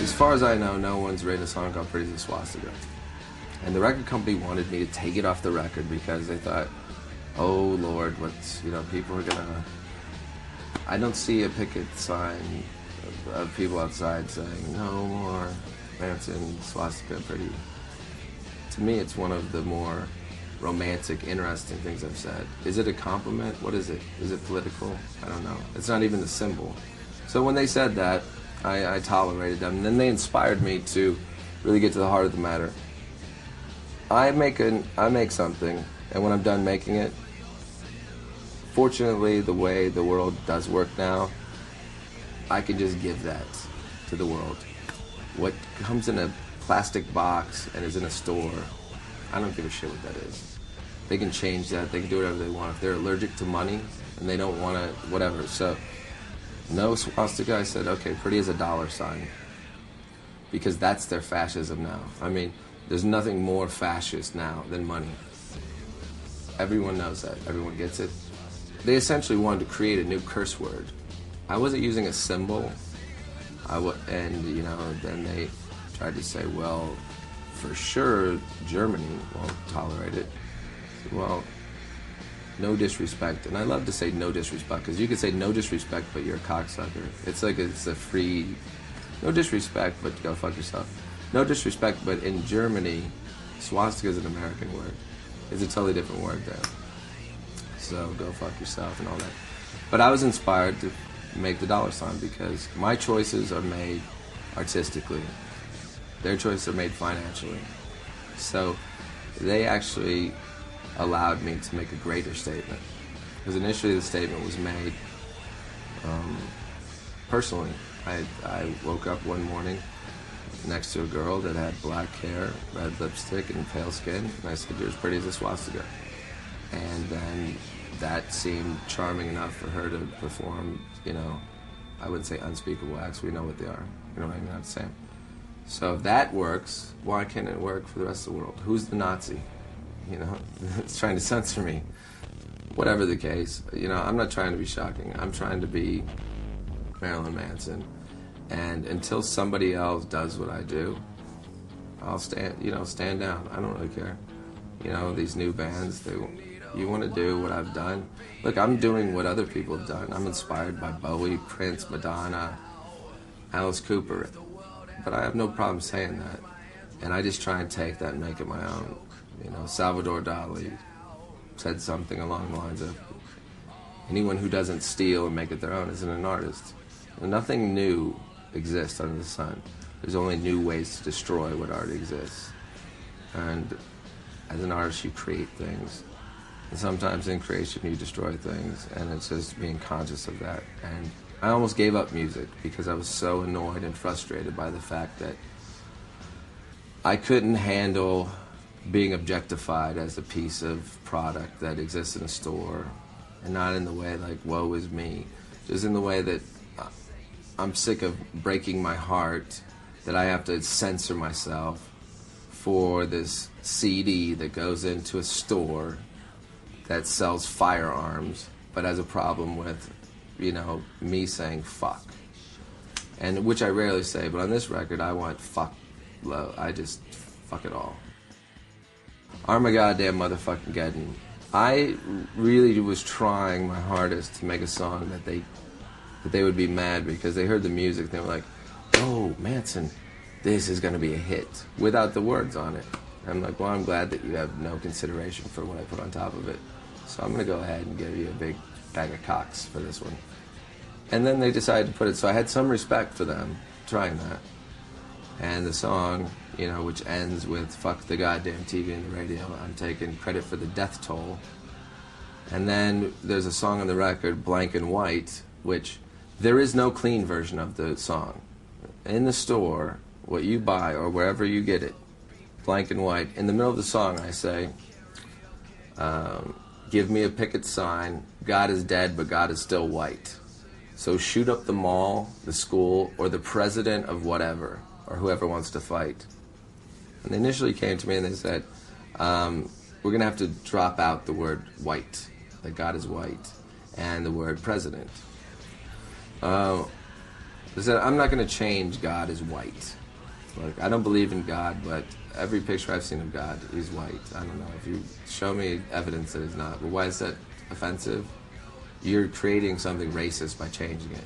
As far as I know, no one's written a song called Pretty as a Swastika. And the record company wanted me to take it off the record because they thought, oh Lord, what's, people are gonna... I don't see a picket sign of people outside saying, no more Manson, Swastika, Pretty. To me, it's one of the more romantic, interesting things I've said. Is it a compliment? What is it? Is it political? I don't know. It's not even the symbol. So when they said that, I tolerated them, and then they inspired me to really get to the heart of the matter. I make something, and when I'm done making it, fortunately, the way the world does work now, I can just give that to the world. What comes in a plastic box and is in a store, I don't give a shit what that is. They can change that, they can do whatever they want. If they're allergic to money and they don't want to, whatever. So, no swastika, I said, okay, pretty as a dollar sign. Because that's their fascism now. I mean, there's nothing more fascist now than money. Everyone knows that, everyone gets it. They essentially wanted to create a new curse word. I wasn't using a symbol, then they tried to say, well, for sure, Germany won't tolerate it. Well, no disrespect, and I love to say no disrespect, because you could say no disrespect, but you're a cocksucker. It's like it's a free, no disrespect, but go fuck yourself. No disrespect, but in Germany, swastika is an American word. It's a totally different word there. So go fuck yourself and all that. But I was inspired to make the dollar sign because my choices are made artistically. Their choices are made financially. So they actually allowed me to make a greater statement. Because initially the statement was made personally. I woke up one morning next to a girl that had black hair, red lipstick, and pale skin, and I said, you're as pretty as a swastika. And then that seemed charming enough for her to perform, I wouldn't say unspeakable acts, we know what they are. You know what I mean? Not the same. So if that works, why can't it work for the rest of the world? Who's the Nazi? It's trying to censor me. Whatever the case, I'm not trying to be shocking. I'm trying to be Marilyn Manson. And until somebody else does what I do, I'll stand down. I don't really care. These new bands, you want to do what I've done. Look, I'm doing what other people have done. I'm inspired by Bowie, Prince, Madonna, Alice Cooper. But I have no problem saying that. And I just try and take that and make it my own. Salvador Dali said something along the lines of, anyone who doesn't steal and make it their own isn't an artist. And nothing new exists under the sun. There's only new ways to destroy what already exists. And as an artist, you create things. And sometimes in creation, you destroy things. And it's just being conscious of that. And I almost gave up music because I was so annoyed and frustrated by the fact that I couldn't handle being objectified as a piece of product that exists in a store, and not in the way like, woe is me, just in the way that I'm sick of breaking my heart that I have to censor myself for this CD that goes into a store that sells firearms but has a problem with, me saying fuck. And which I rarely say, but on this record I want fuck low. I just fuck it all. Armagoddamn motherfucking Geddon. I really was trying my hardest to make a song that they would be mad because they heard the music and they were like, oh, Manson, this is going to be a hit, without the words on it. And I'm like, well, I'm glad that you have no consideration for what I put on top of it. So I'm going to go ahead and give you a big bag of cocks for this one. And then they decided to put it, so I had some respect for them trying that. And the song, which ends with fuck the goddamn TV and the radio, I'm taking credit for the death toll. And then there's a song on the record, Blank and White, which there is no clean version of the song. In the store, what you buy or wherever you get it, Blank and White, in the middle of the song I say, give me a picket sign, God is dead but God is still white. So shoot up the mall, the school, or the president of whatever, or whoever wants to fight. And they initially came to me and they said, we're going to have to drop out the word white, that God is white, and the word president. I said, I'm not going to change God as white. Like, I don't believe in God, but every picture I've seen of God, he's white. I don't know. If you show me evidence that he's not, but why is that offensive? You're creating something racist by changing it.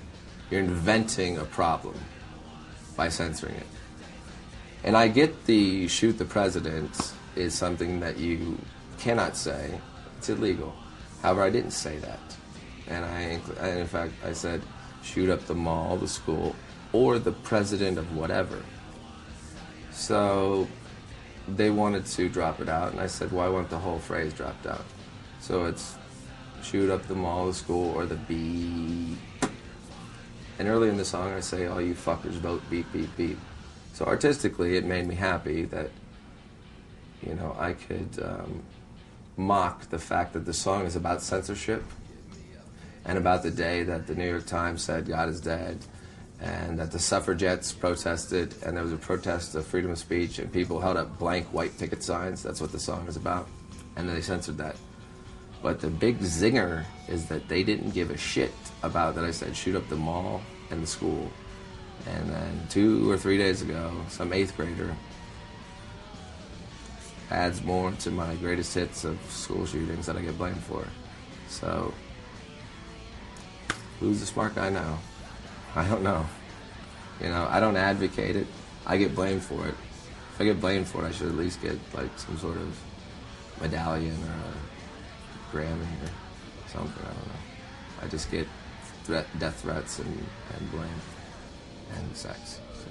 You're inventing a problem by censoring it. And I get the shoot the president is something that you cannot say. It's illegal. However, I didn't say that. And in fact, I said, shoot up the mall, the school, or the president of whatever. So they wanted to drop it out, and I said, well, I want the whole phrase dropped out. So it's shoot up the mall, the school, or the beep. And early in the song, I say, all you fuckers vote beep, beep, beep. So artistically, it made me happy that, you know, I could mock the fact that the song is about censorship and about the day that the New York Times said God is dead, and that the suffragettes protested, and there was a protest of freedom of speech, and people held up blank white picket signs. That's what the song is about. And then they censored that. But the big zinger is that they didn't give a shit about that I said shoot up the mall and the school. And then 2 or 3 days ago, some 8th grader adds more to my greatest hits of school shootings that I get blamed for. So, who's the smart guy now? I don't know. You know, I don't advocate it. I get blamed for it. If I get blamed for it, I should at least get like some sort of medallion or a Grammy or something. I don't know. I just get death threats and blame and sex. So.